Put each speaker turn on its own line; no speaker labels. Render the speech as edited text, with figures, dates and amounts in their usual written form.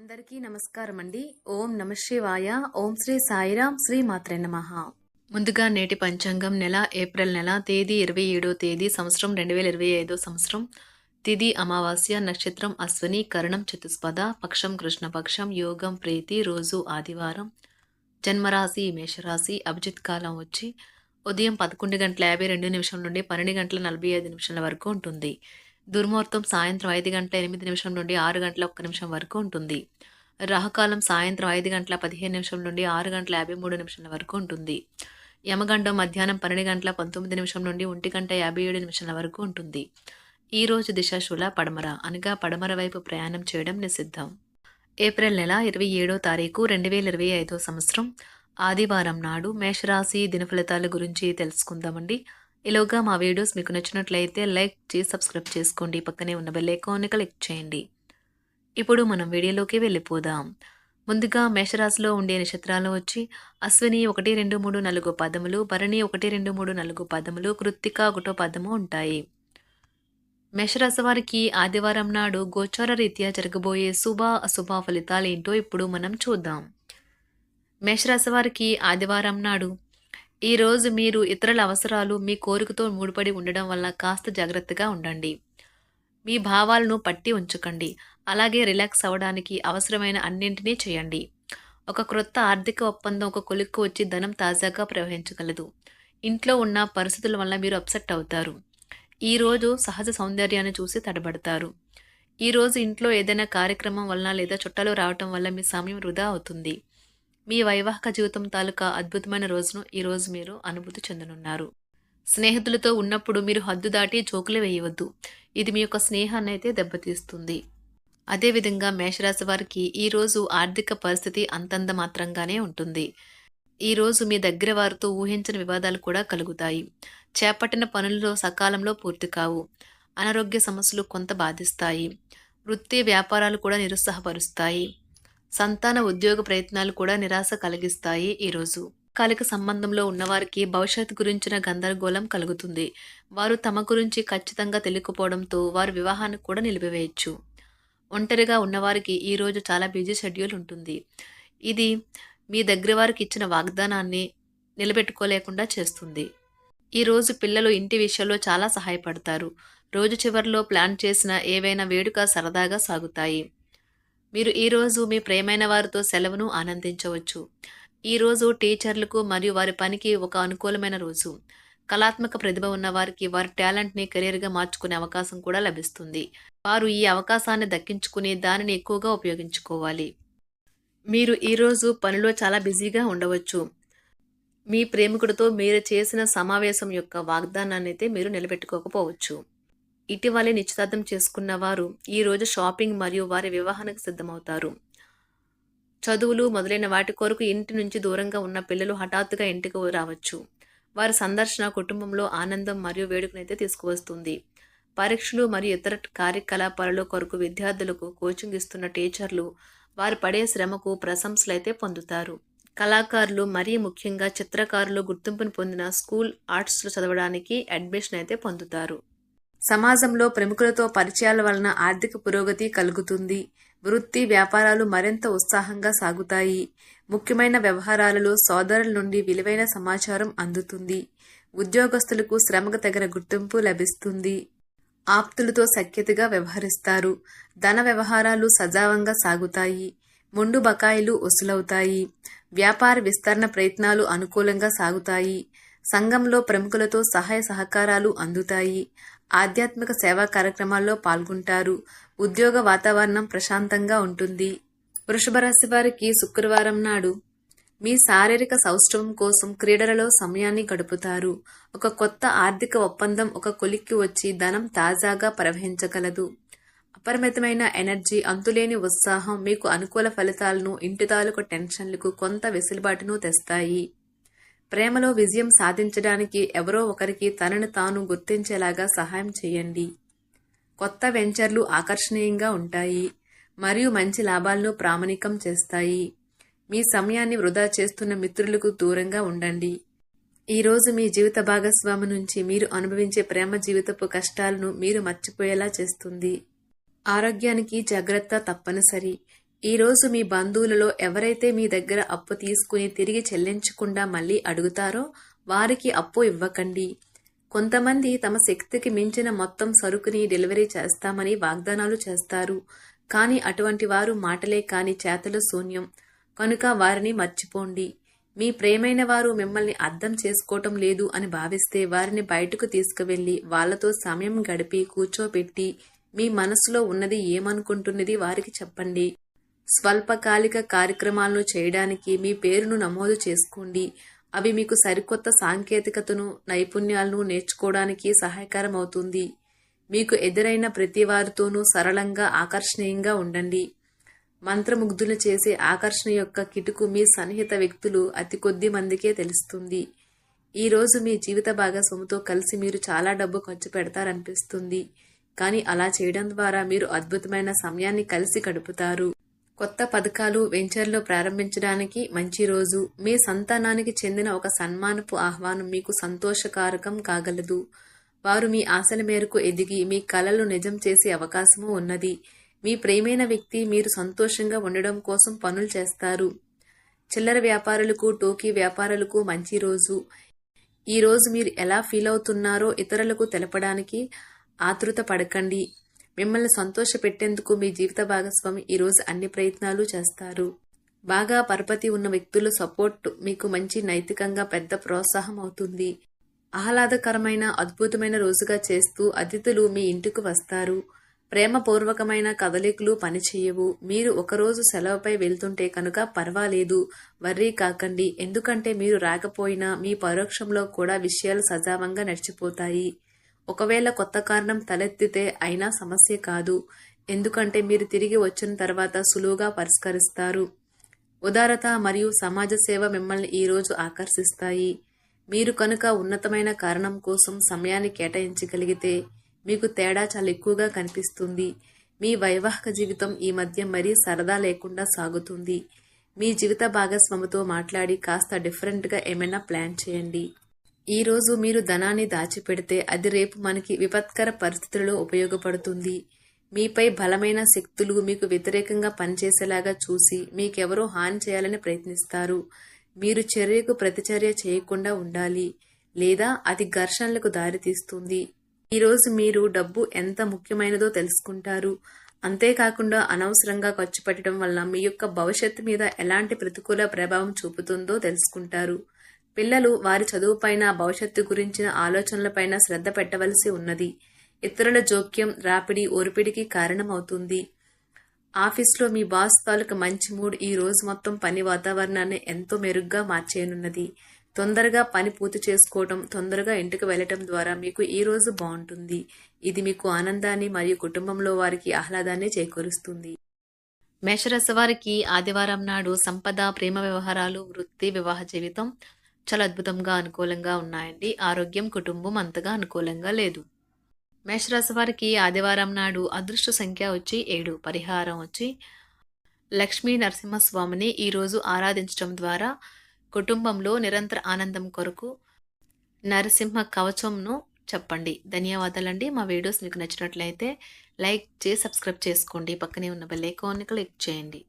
అందరికీ నమస్కారం అండి. ఓం నమ శివాయ. ఓం శ్రీ సాయిరాం. శ్రీ మాత్రే నమః. ముందుగా నేటి పంచాంగం నెల ఏప్రిల్ నెల తేదీ 27వ తేదీ సంవత్సరం 2025 సంవత్సరం. తిథి అమావాస్య, నక్షత్రం అశ్విని, కరణం చతుస్పద, పక్షం కృష్ణపక్షం, యోగం ప్రీతి, రోజు ఆదివారం. జన్మరాశి మేషరాశి. అభిజిత్ కాలం వచ్చి ఉదయం 11:52 నుండి 12:45 వరకు ఉంటుంది. దుర్ముహూర్తం సాయంత్రం 5:08 నుండి 6:01 వరకు ఉంటుంది. రాహుకాలం సాయంత్రం 5:15 నుండి 6:53 వరకు ఉంటుంది. యమగండం మధ్యాహ్నం 12:19 నుండి 1:57 వరకు ఉంటుంది. ఈ రోజు దిశాశూల పడమర, అనగా పడమర వైపు ప్రయాణం చేయడం నిషిద్ధం. ఏప్రిల్ నెల 27వ తారీఖు 2025 సంవత్సరం ఆదివారం నాడు మేషరాశి దిన ఫలితాల గురించి తెలుసుకుందామండి. ఈలోగా మా వీడియోస్ మీకు నచ్చినట్లయితే లైక్ చేసి సబ్స్క్రైబ్ చేసుకోండి. పక్కనే ఉన్న బెల్ ఐకాన్ని క్లిక్ చేయండి. ఇప్పుడు మనం వీడియోలోకి వెళ్ళిపోదాం. ముందుగా మేషరాశిలో ఉండే నక్షత్రాలు వచ్చి అశ్విని 1, 2, 3, 4 పదములు, భరణి 1, 2, 3, 4 పదములు, కృత్తిక 1 పదము ఉంటాయి. మేషరాశి వారికి ఆదివారం నాడు గోచార రీత్యా జరగబోయే శుభ అశుభ ఫలితాలు ఏంటో ఇప్పుడు మనం చూద్దాం. మేషరాశి వారికి ఆదివారం నాడు ఈరోజు మీరు ఇతరుల అవసరాలు మీ కోరికతో ముడిపడి ఉండడం వల్ల కాస్త జాగ్రత్తగా ఉండండి. మీ భావాలను పట్టి ఉంచకండి. అలాగే రిలాక్స్ అవ్వడానికి అవసరమైన అన్నింటినీ చేయండి. ఒక క్రొత్త ఆర్థిక ఒప్పందం ఒక కొలిక్కు వచ్చి ధనం తాజాగా ప్రవహించగలదు. ఇంట్లో ఉన్న పరిస్థితుల వల్ల మీరు అప్సెట్ అవుతారు. ఈరోజు సహజ సౌందర్యాన్ని చూసి తడబడతారు. ఈరోజు ఇంట్లో ఏదైనా కార్యక్రమం వలన లేదా చుట్టాలు రావటం వల్ల మీ సమయం వృధా అవుతుంది. మీ వైవాహిక జీవితం తాలూకా అద్భుతమైన రోజును ఈరోజు మీరు అనుభూతి చెందనున్నారు. స్నేహితులతో ఉన్నప్పుడు మీరు హద్దు దాటి జోకులు వేయవద్దు. ఇది మీ యొక్క స్నేహాన్ని అయితే దెబ్బతీస్తుంది. అదేవిధంగా మేషరాశి వారికి ఈరోజు ఆర్థిక పరిస్థితి అంతంత మాత్రంగానే ఉంటుంది. ఈరోజు మీ దగ్గర వారితో ఊహించని వివాదాలు కూడా కలుగుతాయి. చేపట్టిన పనుల్లో సకాలంలో పూర్తి కావు. అనారోగ్య సమస్యలు కొంత బాధిస్తాయి. వృత్తి వ్యాపారాలు కూడా నిరుత్సాహపరుస్తాయి. సంతాన ఉద్యోగ ప్రయత్నాలు కూడా నిరాశ కలిగిస్తాయి. ఈరోజు కాలిక సంబంధంలో ఉన్నవారికి భవిష్యత్తు గురించిన గందరగోళం కలుగుతుంది. వారు తమ గురించి ఖచ్చితంగా తెలియకపోవడంతో వారి వివాహాన్ని కూడా నిలిపివేయచ్చు. ఒంటరిగా ఉన్నవారికి ఈరోజు చాలా బిజీ షెడ్యూల్ ఉంటుంది. ఇది మీ దగ్గర వారికి ఇచ్చిన వాగ్దానాన్ని నిలబెట్టుకోలేకుండా చేస్తుంది. ఈరోజు పిల్లలు ఇంటి విషయంలో చాలా సహాయపడతారు. రోజు చివరిలో ప్లాన్ చేసిన ఏవైనా వేడుక సరదాగా సాగుతాయి. మీరు ఈరోజు మీ ప్రియమైన వారితో సెలవును ఆనందించవచ్చు. ఈరోజు టీచర్లకు మరియు వారి పనికి ఒక అనుకూలమైన రోజు. కళాత్మక ప్రతిభ ఉన్న వారికి వారి టాలెంట్ని కెరీర్గా మార్చుకునే అవకాశం కూడా లభిస్తుంది. వారు ఈ అవకాశాన్ని దక్కించుకుని దానిని ఎక్కువగా ఉపయోగించుకోవాలి. మీరు ఈరోజు పనిలో చాలా బిజీగా ఉండవచ్చు. మీ ప్రేమికుడితో మీరు చేసిన సమావేశం యొక్క వాగ్దానాన్ని అయితే మీరు నిలబెట్టుకోకపోవచ్చు. ఇటీవలే నిశ్చితార్థం చేసుకున్న వారు ఈరోజు షాపింగ్ మరియు వారి వివాహానికి సిద్ధమవుతారు. చదువులు మొదలైన వాటి కొరకు ఇంటి నుంచి దూరంగా ఉన్న పిల్లలు హఠాత్తుగా ఇంటికి రావచ్చు. వారి సందర్శన కుటుంబంలో ఆనందం మరియు వేడుకనైతే తీసుకువస్తుంది. పరీక్షలు మరియు ఇతర కార్యకలాపాలలో కొరకు విద్యార్థులకు కోచింగ్ ఇస్తున్న టీచర్లు వారు పడే శ్రమకు ప్రశంసలైతే పొందుతారు. కళాకారులు మరీ ముఖ్యంగా చిత్రకారులు గుర్తింపును పొందిన స్కూల్ ఆర్ట్స్లో చదవడానికి అడ్మిషన్ అయితే పొందుతారు. సమాజంలో ప్రముఖులతో పరిచయాల వలన ఆర్థిక పురోగతి కలుగుతుంది. వృత్తి వ్యాపారాలు మరింత ఉత్సాహంగా సాగుతాయి. ముఖ్యమైన వ్యవహారాలలో సోదరుల నుండి విలువైన సమాచారం అందుతుంది. ఉద్యోగస్తులకు శ్రమకు తగిన గుర్తింపు లభిస్తుంది. ఆప్తులతో సఖ్యతగా వ్యవహరిస్తారు. ధన వ్యవహారాలు సజావంగా సాగుతాయి. ముందు బకాయిలు వసూలవుతాయి. వ్యాపార విస్తరణ ప్రయత్నాలు అనుకూలంగా సాగుతాయి. సంఘంలో ప్రముఖులతో సహాయ సహకారాలు అందుతాయి. ఆధ్యాత్మిక సేవా కార్యక్రమాల్లో పాల్గొంటారు. ఉద్యోగ వాతావరణం ప్రశాంతంగా ఉంటుంది. వృషభ రాశి వారికి శుక్రవారం నాడు మీ శారీరక సౌష్ఠవం కోసం క్రీడలలో సమయాన్ని గడుపుతారు. ఒక కొత్త ఆర్థిక ఒప్పందం ఒక కొలిక్కి వచ్చి ధనం తాజాగా ప్రవహించగలదు. అపరిమితమైన ఎనర్జీ, అంతులేని ఉత్సాహం మీకు అనుకూల ఫలితాలను, ఇంటి తాలూకు టెన్షన్లకు కొంత వెసులుబాటును తెస్తాయి. ప్రేమలో విజయం సాధించడానికి ఎవరో ఒకరికి తనను తాను గుర్తించేలాగా సహాయం చేయండి. కొత్త వెంచర్లు ఆకర్షణీయంగా ఉంటాయి మరియు మంచి లాభాలను ప్రామాణికం చేస్తాయి. మీ సమయాన్ని వృధా చేస్తున్న మిత్రులకు దూరంగా ఉండండి. ఈరోజు మీ జీవిత భాగస్వామి నుంచి మీరు అనుభవించే ప్రేమ జీవితపు కష్టాలను మీరు మర్చిపోయేలా చేస్తుంది. ఆరోగ్యానికి జాగ్రత్త తప్పనిసరి. ఈరోజు మీ బంధువులలో ఎవరైతే మీ దగ్గర అప్పు తీసుకుని తిరిగి చెల్లించకుండా మళ్ళీ అడుగుతారో వారికి అప్పు ఇవ్వకండి. కొంతమంది తమ శక్తికి మించిన మొత్తం సరుకుని డెలివరీ చేస్తామని వాగ్దానాలు చేస్తారు. కానీ అటువంటి వారు మాటలే కాని చేతలు శూన్యం. కనుక వారిని మర్చిపోండి. మీ ప్రేమైన వారు మిమ్మల్ని అర్థం చేసుకోవటం లేదు అని భావిస్తే వారిని బయటకు తీసుకువెళ్లి వాళ్లతో సమయం గడిపి కూర్చోబెట్టి మీ మనసులో ఉన్నది ఏమనుకుంటున్నది వారికి చెప్పండి. స్వల్పకాలిక కార్యక్రమాలను చేయడానికి మీ పేరును నమోదు చేసుకోండి. అవి మీకు సరికొత్త సాంకేతికతను, నైపుణ్యాలను నేర్చుకోవడానికి సహాయకరం అవుతుంది. మీకు ఎదురైన ప్రతి వారితోనూ సరళంగా, ఆకర్షణీయంగా ఉండండి. మంత్రముగ్ధులు చేసే ఆకర్షణ యొక్క కిటుకు మీ సన్నిహిత వ్యక్తులు అతి కొద్ది మందికే తెలుస్తుంది. ఈరోజు మీ జీవిత భాగస్వామితో కలిసి మీరు చాలా డబ్బు ఖర్చు పెడతారనిపిస్తుంది. కానీ అలా చేయడం ద్వారా మీరు అద్భుతమైన సమయాన్ని కలిసి గడుపుతారు. కొత్త పథకాలు, వెంచర్లు ప్రారంభించడానికి మంచి రోజు. మీ సంతానానికి చెందిన ఒక సన్మానపు ఆహ్వానం మీకు సంతోషకారకం కాగలదు. వారు మీ ఆశల మేరకు ఎదిగి మీ కలలు నిజం చేసే అవకాశము ఉన్నది. మీ ప్రియమైన వ్యక్తి మీరు సంతోషంగా ఉండడం కోసం పనులు చేస్తారు. చిల్లర వ్యాపారులకు, టోకీ వ్యాపారులకు మంచి రోజు. ఈ రోజు మీరు ఎలా ఫీల్ అవుతున్నారో ఇతరులకు తెలపడానికి ఆతృత పడకండి. మిమ్మల్ని సంతోష పెట్టేందుకు మీ జీవిత భాగస్వామి ఈరోజు అన్ని ప్రయత్నాలు చేస్తారు. బాగా పరపతి ఉన్న వ్యక్తుల సపోర్ట్ మీకు మంచి నైతికంగా పెద్ద ప్రోత్సాహం అవుతుంది. ఆహ్లాదకరమైన, అద్భుతమైన రోజుగా చేస్తూ అతిథులు మీ ఇంటికి వస్తారు. ప్రేమపూర్వకమైన కదలికలు పనిచేయవు. మీరు ఒకరోజు సెలవుపై వెళ్తుంటే కనుక పర్వాలేదు, వర్రీ కాకండి. ఎందుకంటే మీరు రాకపోయినా మీ పరోక్షంలో కూడా విషయాలు సజావంగా నడిచిపోతాయి. ఒకవేళ కొత్త కారణం తలెత్తితే అయినా సమస్య కాదు. ఎందుకంటే మీరు తిరిగి వచ్చిన తర్వాత సులువుగా పరిష్కరిస్తారు. ఉదారత మరియు సమాజ సేవ మిమ్మల్ని ఈరోజు ఆకర్షిస్తాయి. మీరు కనుక ఉన్నతమైన కారణం కోసం సమయాన్ని కేటాయించగలిగితే మీకు తేడా చాలా ఎక్కువగా కనిపిస్తుంది. మీ వైవాహిక జీవితం ఈ మధ్య మరీ సరదా లేకుండా సాగుతుంది. మీ జీవిత భాగస్వామితో మాట్లాడి కాస్త డిఫరెంట్గా ఏమైనా ప్లాన్ చేయండి. ఈరోజు మీరు ధనాన్ని దాచిపెడితే అది రేపు మనకి విపత్కర పరిస్థితులలో ఉపయోగపడుతుంది. మీపై బలమైన శక్తులు మీకు వ్యతిరేకంగా పనిచేసేలాగా చూసి మీకెవరో హాని చేయాలని ప్రయత్నిస్తారు. మీరు చర్యకు ప్రతిచర్య చేయకుండా ఉండాలి, లేదా అది ఘర్షణలకు దారితీస్తుంది. ఈరోజు మీరు డబ్బు ఎంత ముఖ్యమైనదో తెలుసుకుంటారు. అంతేకాకుండా అనవసరంగా ఖర్చు పెట్టడం వల్ల మీ యొక్క భవిష్యత్తు మీద ఎలాంటి ప్రతికూల ప్రభావం చూపుతుందో తెలుసుకుంటారు. పిల్లలు వారి చదువుపైన, భవిష్యత్తు గురించిన ఆలోచనలపైన శ్రద్ధ పెట్టవలసి ఉన్నది. ఇతరుల జోక్యం, రాపిడి, ఒరిపిడికి కారణమవుతుంది. ఆఫీస్లో మీ బాస్ తాలూకు మంచి మూడ్ ఈ రోజు మొత్తం పని వాతావరణాన్ని ఎంతో మెరుగ్గా మార్చేయనున్నది. తొందరగా పని పూర్తి చేసుకోవటం, తొందరగా ఇంటికి వెళ్లటం ద్వారా మీకు ఈ రోజు బాగుంటుంది. ఇది మీకు ఆనందాన్ని మరియు కుటుంబంలో వారికి ఆహ్లాదాన్ని చేకూరుస్తుంది. మేషరాశి వారికి ఆదివారం నాడు సంపద, ప్రేమ వ్యవహారాలు, వృత్తి, వివాహ జీవితం చాలా అద్భుతంగా, అనుకూలంగా ఉన్నాయండి. ఆరోగ్యం, కుటుంబం అంతగా అనుకూలంగా లేదు. మేషరాశి వారికి ఆదివారం నాడు అదృష్ట సంఖ్య వచ్చి 7. పరిహారం వచ్చి లక్ష్మీ నరసింహస్వామిని ఈరోజు ఆరాధించడం ద్వారా కుటుంబంలో నిరంతర ఆనందం కొరకు నరసింహ కవచంను చెప్పండి. ధన్యవాదాలండి. మా వీడియోస్ మీకు నచ్చినట్లయితే లైక్ చేసి సబ్స్క్రైబ్ చేసుకోండి. పక్కనే ఉన్న బెల్ ఐకాన్ని క్లిక్ చేయండి.